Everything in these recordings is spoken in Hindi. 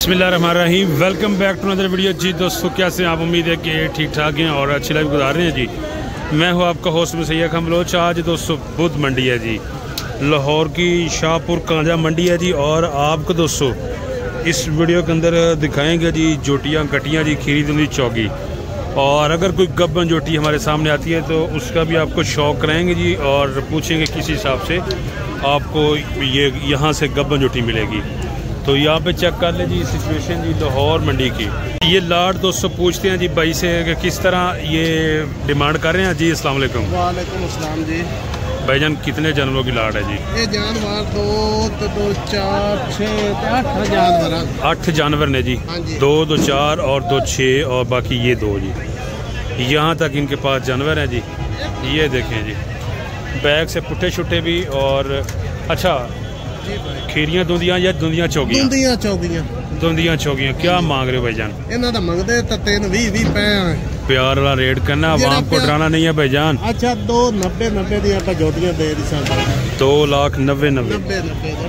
बिस्मिल्लाहिर्रहमानिर्रहीम। Welcome back to another video. जी दोस्तों, कैसे हैं आप? उम्मीद है कि ठीक ठाक हैं और अच्छी लाइफ गुजार रहे हैं जी। मैं हूं आपका होस्ट मुसैयद खान बलोच। आज दोस्तों बुध मंडी है जी, लाहौर की शाहपुर कांजा मंडी है जी। और आपको दोस्तों इस वीडियो के अंदर दिखाएंगे जी जोटियाँ कटियाँ जी, खीरी दुंदी चौगी। और अगर कोई गब्बन जोटी हमारे सामने आती है तो उसका भी आपको शौक कराएंगे जी और पूछेंगे किस हिसाब से आपको ये यहाँ से गब्बन जोटी मिलेगी। तो यहाँ पे चेक कर ले जी सिचुएशन जी लाहौर मंडी की। ये लाट दोस्तों पूछते हैं जी भाई से कि किस तरह ये डिमांड कर रहे हैं जी। अस्सलाम वालेकुम। वालेकुम अस्सलाम जी। भाईजान कितने जानवरों की लाट है जी? ये जानवर दो चार छः 8 जानवर हैं। 8 जानवर ने जी, हाँ जी। 2 4 और 2 6 और बाकी ये 2 जी। यहाँ तक इनके पास जानवर हैं जी। ये देखें जी, बैग से पुट्ठे छुट्टे भी। और अच्छा, खीरियां दुंदियां या दुंदियां चौगियां? दुंदियां चौगियां। दुंदियां चौगियां। क्या मांग रहे हो भाईजान? इन्हां दा मंगदे तो 3-20 पे हैं। प्यार वाला रेट करना, आवाम को डराना नहीं है भाईजान। अच्छा 290 दी आप जोटियां दे दी सन। 2,90,90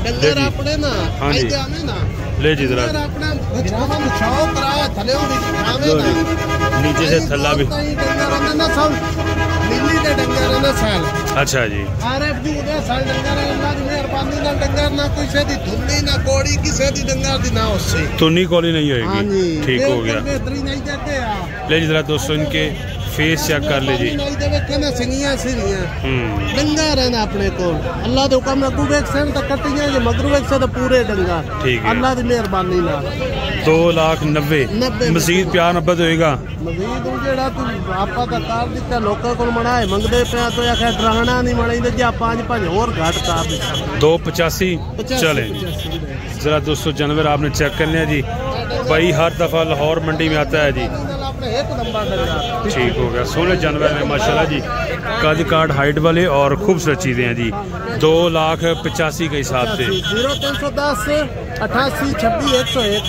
डंगर अपने ना। हाँ जी। ना ले जी जरा अपना बचपन में शौक करा थले खावे ना नीचे से थल्ला भी। डंगर ना सब नीली दे डंगर ना साल। अच्छा जी। आरएफ दी दे साल डंगर अल्लाह दी मेहरबानी नाल डंगर ना कोई से दी धुल्ली ना कोड़ी किसे दी डंगर दी ना उससे तुन्नी कॉली नहीं हाँ होएगी। जी, ठीक हो गया। बेहतरी नहीं देते आ। ले जी जरा दोस्तों इनके फेस चेक कर ले जी। नहीं देवे के सिंगियां सिरियां डंगर है ना अपने को। अल्लाह दे हुक्म लगू एक से तक कटियां जे मगरू एक से तो पूरे डंगर। ठीक है। अल्लाह दी मेहरबानी नाल 2,90,000 मजीद प्यार नब्बत होएगा। मजीद जेड़ा तू आपा दा कार दिता लोकां को मनाए मंगदे पे तो आखे डराना नहीं मनाई दे जा 5 और घाट कर दे। 2,85 चले जरा दोस्तों जानवर आपने चेक करने हैं जी। भाई हर दफा लाहौर मंडी में आता है जी। एक नंबर डंगर ठीक हो गया। 16 जानवर में माशाल्लाह जी, कद काट हाइट वाले और खूबसूरत चीज़ें हैं जी। 2,85,000 के हिसाब से। 0310 88 26 101।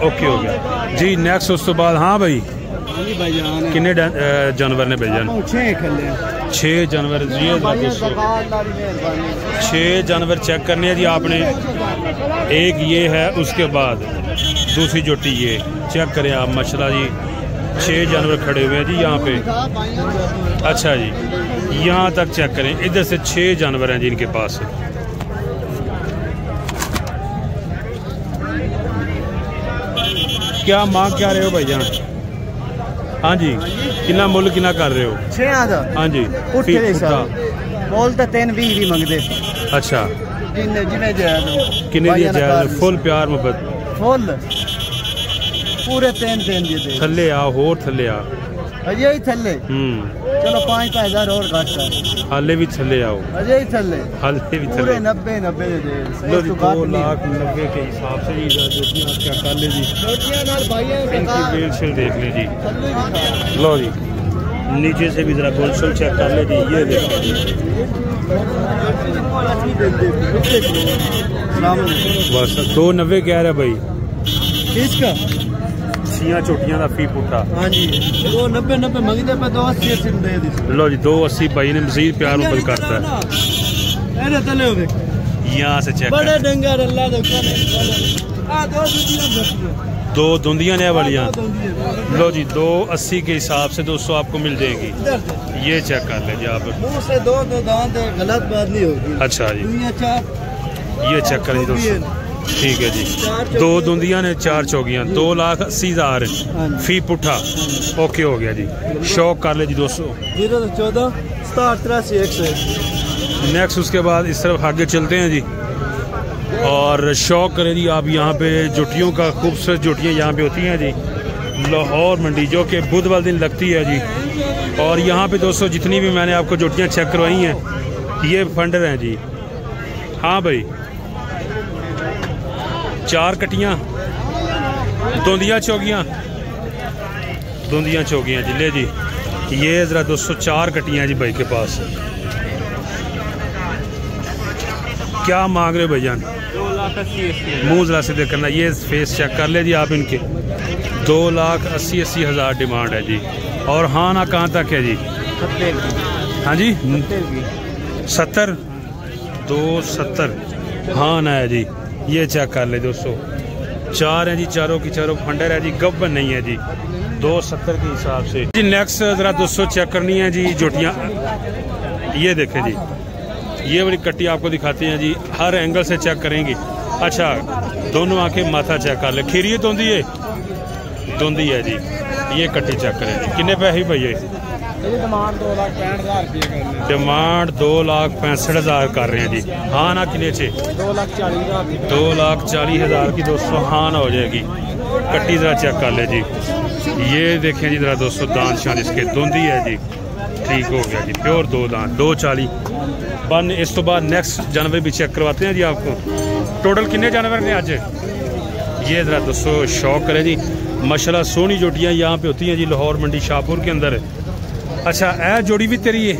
ओके हो गया जी। नेक्स्ट उस तो बाद हाँ भाई किन्ने जानवर ने भेजा? 6 जानवर। 6 जानवर चेक करने हैं जी आपने। एक ये है, उसके बाद दूसरी जोटी ये चेक करें आप माशाल्लाह जी। 6 जानवर खड़े हुए हैं जी यहाँ पे। अच्छा जी, यहाँ तक चेक करें। इधर से 6 जानवर हैं जी इनके पास। क्या मांग क्या रहे हो भाईजान? हाँ जी, कितना मुल कितना कर रहे हो? 6000। हाँ जी। बोल तो 3-20 भी मंगदे। अच्छा, जिन्हें जायज किन्ने दिया जायज? फुल प्यार मोहब्बत फुल पूरे 3 दे। थल्ले आ, होर थल्ले आ। अजय ही थल्ले। चलो 5,000 और घट कर। हाले भी थल्ले आओ। अजय ही थल्ले। हाले भी पूरे थल्ले। 90 दे। 2,90,000 के हिसाब से जी जोटियां आप क्या कर ले जी। इनकी बेलशल देख ले जी। लो जी, नीचे से भी जरा बेलशल चेक कर ले जी। ये देखो बस 2,90 कह रहा भाई इसका। छियां चोटियां का फी पुट्ठा। हाँ जी 290 मंगदे पे 280 दे दी। लो जी 280 भाई ने मजीद प्यार मोहब्बत करता है। यहाँ से चेक बड़े डंगर अल्लाह दे दो दुंदियां ने वालियां। लो जी 280 के हिसाब से दोस्तों आपको मिल जाएगी। ये चेक कर ले जी आप। मुंह से दो दांत गलत बात नहीं होगी। अच्छा जी, ये चेक करें जी दोस्तों। ठीक है जी, 2 दुंदियां ने 4 चौगियां। 2,80,000 फी पुट्ठा। ओके हो गया जी। शौक कर ले जी दोस्तों। 014 67 101। नेक्स्ट उसके बाद इस तरफ आगे चलते हैं जी और शौक करें जी आप। यहाँ पे जोटियों का खूबसूरत जोटियाँ यहाँ पे होती हैं जी लाहौर मंडी, जो कि बुध वाले दिन लगती है जी। और यहाँ पे दोस्तों जितनी भी मैंने आपको जोटियाँ चेक करवाई हैं ये फंडर हैं जी। हाँ भाई 4 कटियाँ दुंदियाँ चौगियाँ जी। ले जी ये ज़रा दोस्तों 4 कटियाँ जी भाई के पास। क्या मांग रहे हो भाईजान? 2,80,000। मुँह जरा सीधे करना। ये फेस चेक कर ले जी आप इनके। 2,80,000 डिमांड है जी। और हाँ ना कहाँ तक है जी? हाँ जी 70 270 हाँ ना है जी। ये चेक कर ले दोस्तों, 4 हैं जी, चारों की चारों फंडर है जी, गब्बन नहीं है जी, 270 के हिसाब से जी। नेक्स्ट ज़रा दोस्तों चेक करनी है जी जोटियाँ। ये देखें जी, ये वाली कट्टी आपको दिखाते हैं जी, हर एंगल से चेक करेंगे। अच्छा, दोनों आंखें माथा चेक कर ले, खीरी धुंधी है जी। ये कट्टी चेक करें जी, कितने पैसे भैया? डिमांड 2,65,000 रुपये डिमांड 2,65,000 कर रहे हैं जी। हाँ ना कितने से? 2,40,000 2,40,000 की दोस्तों हाँ ना हो जाएगी। कट्टी ज़रा चेक कर ले जी। ये देखें जी ज़रा दोस्तों, दांत शान इसके धुंधी है जी, ठीक हो गया जी, प्योर 2 दांत, 2,40 बन। इस तो बाद नेक्स्ट जानवर भी चेक करवाते हैं जी आपको। टोटल कितने जानवर ने आज? ये ज़रा दोस्तों शौक करें जी, माशाल्लाह सोहनी जोटियाँ यहाँ पे होती हैं जी, लाहौर मंडी शाहपुर के अंदर। अच्छा, ए जोड़ी भी तेरी है,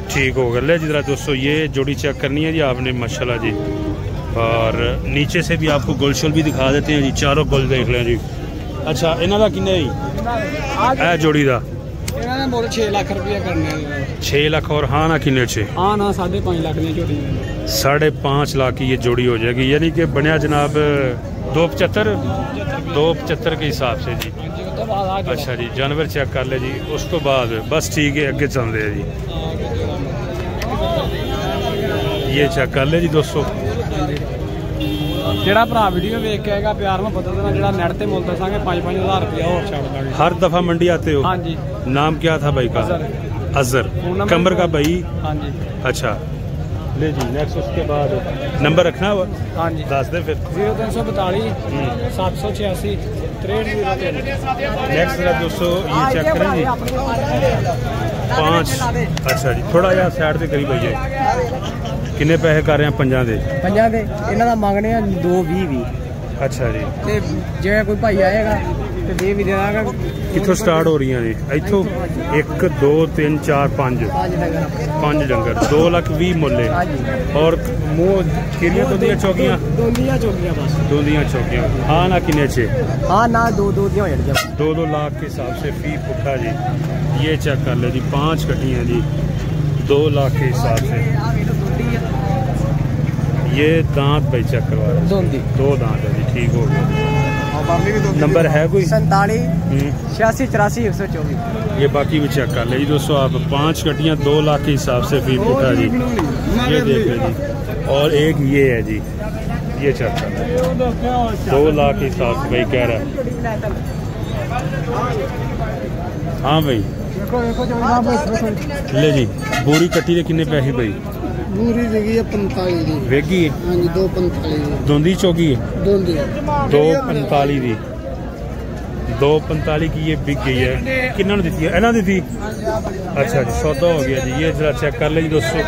ठीक हो गया। ले जी ज़रा दोस्तों, ये जोड़ी चेक करनी है जी आपने, माशाल्लाह जी। और नीचे से भी आपको गोलशोल भी दिखा देते हैं जी, चारों गोल देख लें जी। अच्छा, इन्हों का किन्ने ए जोड़ी का? 6 लाख रुपया करने, 6 लाख और हाँ ना किन्ने छे? हाँ ना 5.5 लाख की जोड़ी, 5.5 लाख की ये जोड़ी हो जाएगी, यानी कि बनया जनाब 275 के हिसाब से जी। अच्छा जी, जानवर चेक कर ले जी, उस तो बाद बस ठीक है, अगे चलते हैं जी। ये चेक कर ले जी दोस्तों। जेड़ा भरा वीडियो वेख के आएगा प्यार में बता देना, जेड़ा नेट पे मुल दसांगे 5-5 हज़ार रुपया और छाड़ देंगे। हर दफा मंडी आते हो? हाँ जी। नाम क्या था भाई का? अजहर कमर का भाई। हाँ जी। अच्छा ले जी, नेक्स्ट उसके बाद नंबर रखना हुआ? हाँ जी, दस दे फिर। 0342 786 6303। नेक्स्ट जरा दोस्तों ये चेक करें जी, 5। अच्छा जी, थोड़ा यार साइड से करीब भैया, किन्ने पैसे कर रहे हैं? 50 दे। 50 दे इन्हों का मंगने 220। अच्छा जी, जो कोई भाई आएगा तो दे भी देगा। कितों स्टार्ट हो रही हैं जी? इतों 1 2 3 4 5 डंगर 2,20,000 मुल्ले। और मुँह किरियां दोंदियां चौकियां? दोंदियां चौकियां बस। दोंदियां चौकियां। हाँ ना किन्ने छे? हाँ ना 2 दियां हो जाएगी। 2 लाख के हिसाब से फी पुट्ठा जी। ये चेक कर ले जी, 5 कटियां जी 2 लाख के हिसाब से। ये दांत भाई चेक करवा रहे हैं, 2 दांत है जी, ठीक हो गया। नंबर है कोई? 47 86 84 124। ये बाकी भी चेक कर ले जी दोस्तों आप। 5 कटियां 2 लाख के हिसाब से फी पुट्ठा जी, ये देख ले जी। और एक ये है जी, ये चेक कर ले 2 लाख के हिसाब से भाई कह रहा है। हाँ भाई ले जी, बोरी कट्टी के किन्ने पैसे भाई? पूरी जगह 45 दी वेगी है? हाँ जी 245 दोंदी चौकी है? दोंदी 245 दी, 245 की ये बिक गई है। किन्ना दी है? इन्होंने दी थी। अच्छा जी, सौदा हो गया जी। ये जरा चेक कर ले जी दोस्तों,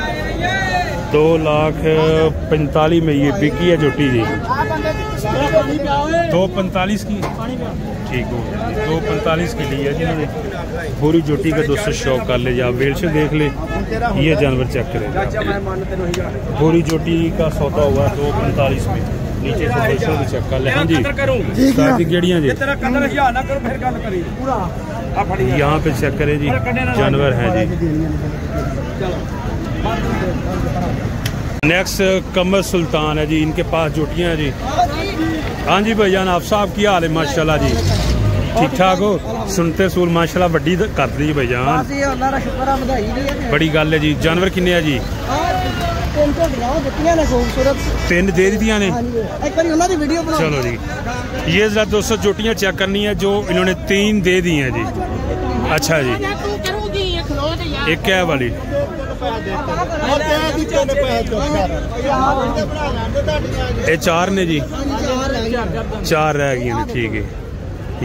2,45,000 में ये बिकी है जोटी जी। 245 की, ठीक हो गया। 245 की ली है जिन्होंने पूरी जोटी का दोस्तों शौक कर ले। आप वेल से देख ले, ये जानवर चेक करें। पूरी जोटी का सौदा हुआ 245 में। नीचे से वेल से भी चेक कर ले। हाँ जी, गेड़ियाँ जी यहाँ पे चेक करें जी, जानवर हैं जी। नेक्स्ट कमर सुल्तान है जी, इनके पास जोटियाँ हैं जी। हाँ जी भाईजान, आप साहब की हाल है? माशाल्लाह जी, ठीक ठाक हो? सुनते सूल माशाल्लाह वड्डी कर दी भाईजान, बड़ी गल है जी। जानवर किन्ने है जी? 3 दे दिया ने। चलो जी, ये जरा दोस्तों जोटियाँ चेक करनी है जो इन्होंने 3 दे दी हैं जी। अच्छा जी, एक क्या वाली? ये 4 ने जी, 4 रह गई हैं, ठीक है।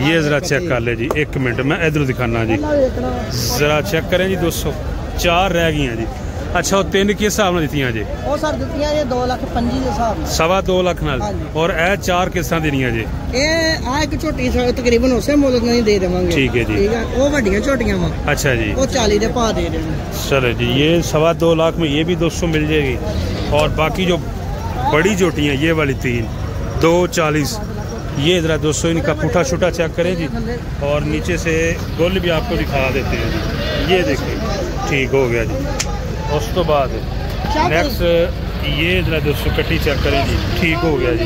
ये जरा चेक कर ले जी, 1 मिनट मैं इधर दिखाना जी, जरा चेक करें जी दोस्तों। 4 रह गई हैं जी। अच्छा, वो 3 किस हिसाब में दी जी? ਉਹ ਸਰ ਦਿੱਤੀਆਂ ਇਹ 2,25,000 ਦੇ ਹਿਸਾਬ ਨਾਲ। 2.25 ਲੱਖ ਨਾਲ। ਔਰ ਇਹ 4 ਕਿਸਾਂ ਦੇਣੀਆਂ ਜੀ? ਇਹ ਆ ਇੱਕ ਝੋਟੀ ਤਕਰੀਬਨ ਉਸੇ ਮੁੱਲ ਨਹੀਂ ਦੇ ਦੇਵਾਂਗੇ। ठीक है जी, ठीक है, वो ਵੱਡੀਆਂ ਝੋਟੀਆਂ ਵਾ। अच्छा जी, वो 40 ਦੇ ਭਾਅ ਦੇ ਦੇਣਾ। चलो जी, ये 2.25 लाख में ये भी दोस्तों मिल जाएगी। और बाकी जो बड़ी जोटी हैं ये वाली 3 2.40। ये जरा दोस्तों इनका पुठा छुटा चेक करें जी। और नीचे से गोल भी आपको दिखा देते हैं जी। ये देखिए, ठीक हो गया जी। उस तो बाद नेक्स्ट ये जरा दोस्तों कट्टी चेक करें जी, ठीक हो गया जी।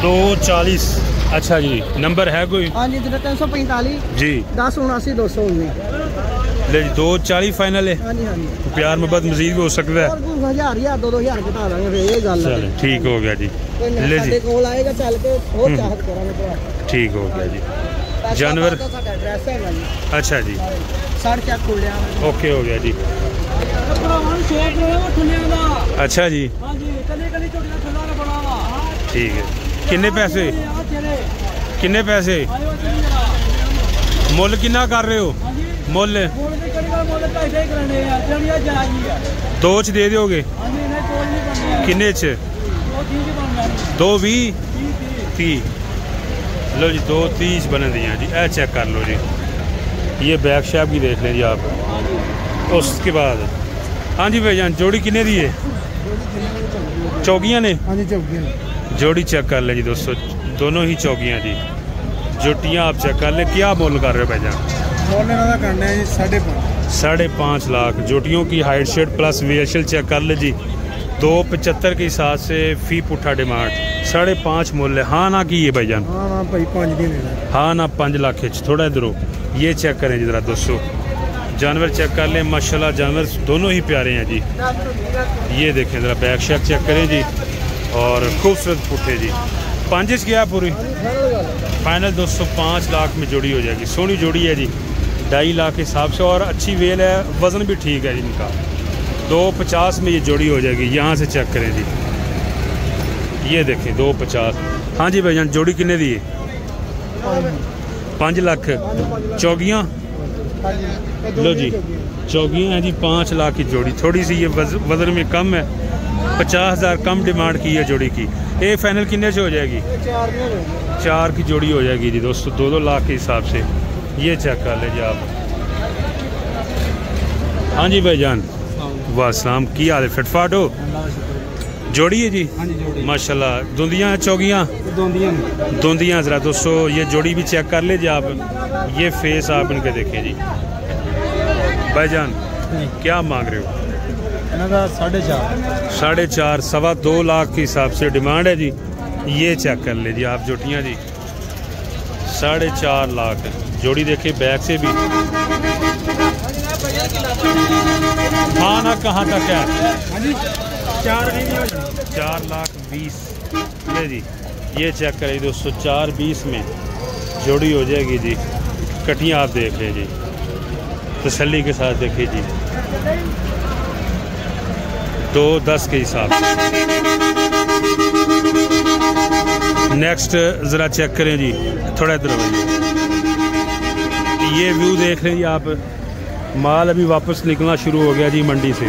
240। अच्छा जी, नंबर है कोई? हाँ जी 345 जी 10 79 219। ले जी 240 फाइनल है। हाँ जी हाँ जी। प्यार मोहब्बत मजीद भी हो सकता है। और 1000 या 2000 घटा देंगे फिर ये गल है। चलो ठीक हो गया जी। ले जी कोल आएगा चल के और चाहत करांगे तो ठीक हो गया जी। जानवर एड्रेस है जी। अच्छा जी, साढ़े चार खोल लिया। ओके हो गया जी। अच्छा जी ठीक है। किन्ने पैसे किन्ने पैसे मुल किन्ना कर रहे हो? मुल 2 च दे दोगे? किन्ने च? 220 30। लो जी 230 बन दिया जी। ए चेक कर लो जी, ये बैक शैप की देख लें जी आप। उसके बाद हाँ जी भाईजान जोड़ी किन्ने दी है? चौकियाँ ने? हाँ जी चौकियाँ। जोड़ी चेक कर लें जी दोस्तों, दोनों ही चौकियाँ जी। जोटियाँ आप चेक कर लें। क्या मोल कर रहे हो भाईजान? करना है 5.5 लाख। जोटियों की हाइट शेड प्लस वेशल चेक कर ले जी। 275 के हिसाब से फी पुट्ठा डिमांड 5.5 मोल है। हाँ ना की है भाईजान? हाँ भाई 5 दिन हाँ ना 5 लाख थोड़ा इधरों। ये चेक करें जी जरा दोस्तों, जानवर चेक कर लें। माशाल्लाह जानवर दोनों ही प्यारे हैं जी। ये देखें ज़रा बैक शेप चेक करें जी, और खूबसूरत पुट्ठे जी। 5 क्या पूरी फाइनल दोस्तों 5 लाख में जोड़ी हो जाएगी। सोनी जोड़ी है जी, 2.5 लाख के हिसाब से, और अच्छी वेल है, वज़न भी ठीक है जी इनका। 250 में ये जोड़ी हो जाएगी। यहाँ से चेक करें जी, ये देखें 250। हाँ जी भाईजान जोड़ी कितने दी है? 5 लाख। चौगियाँ लो जी, चौगियाँ हैं जी 5 लाख की जोड़ी। थोड़ी सी ये वजन में कम है, 50,000 कम डिमांड की है जोड़ी की। ये फाइनल कितने से हो जाएगी? 4 की जोड़ी हो जाएगी जी दोस्तों, 2-2 लाख के हिसाब से। ये चेक कर लीजिए आप। हाँ जी भाईजान वासलाम, की हाल है? फिटफाट हो? जोड़ी है जी माशाल्लाह। धुंदियाँ चौगियाँ धुंदियाँ ज़रा दोस्तों ये जोड़ी भी चेक कर लीजिए आप। ये फेस आप इनके देखें जी। भाईजान क्या मांग रहे हो? 4.5 2.25 लाख के हिसाब से डिमांड है जी। ये चेक कर लीजिए आप जोटियाँ जी, 4.5 लाख जोड़ी। देखिए बैक से भी। हाँ ना कहाँ तक है? 4,20,000 ले जी। ये चेक करें दोस्तों, 4.20 में जोड़ी हो जाएगी जी। कटियाँ आप देख लें जी, तसल्ली के साथ देखिए जी। 2.10 के हिसाब से। नेक्स्ट ज़रा चेक करें जी, थोड़ा इधर आइए। ये व्यू देख लें जी आप। माल अभी वापस निकलना शुरू हो गया जी मंडी से।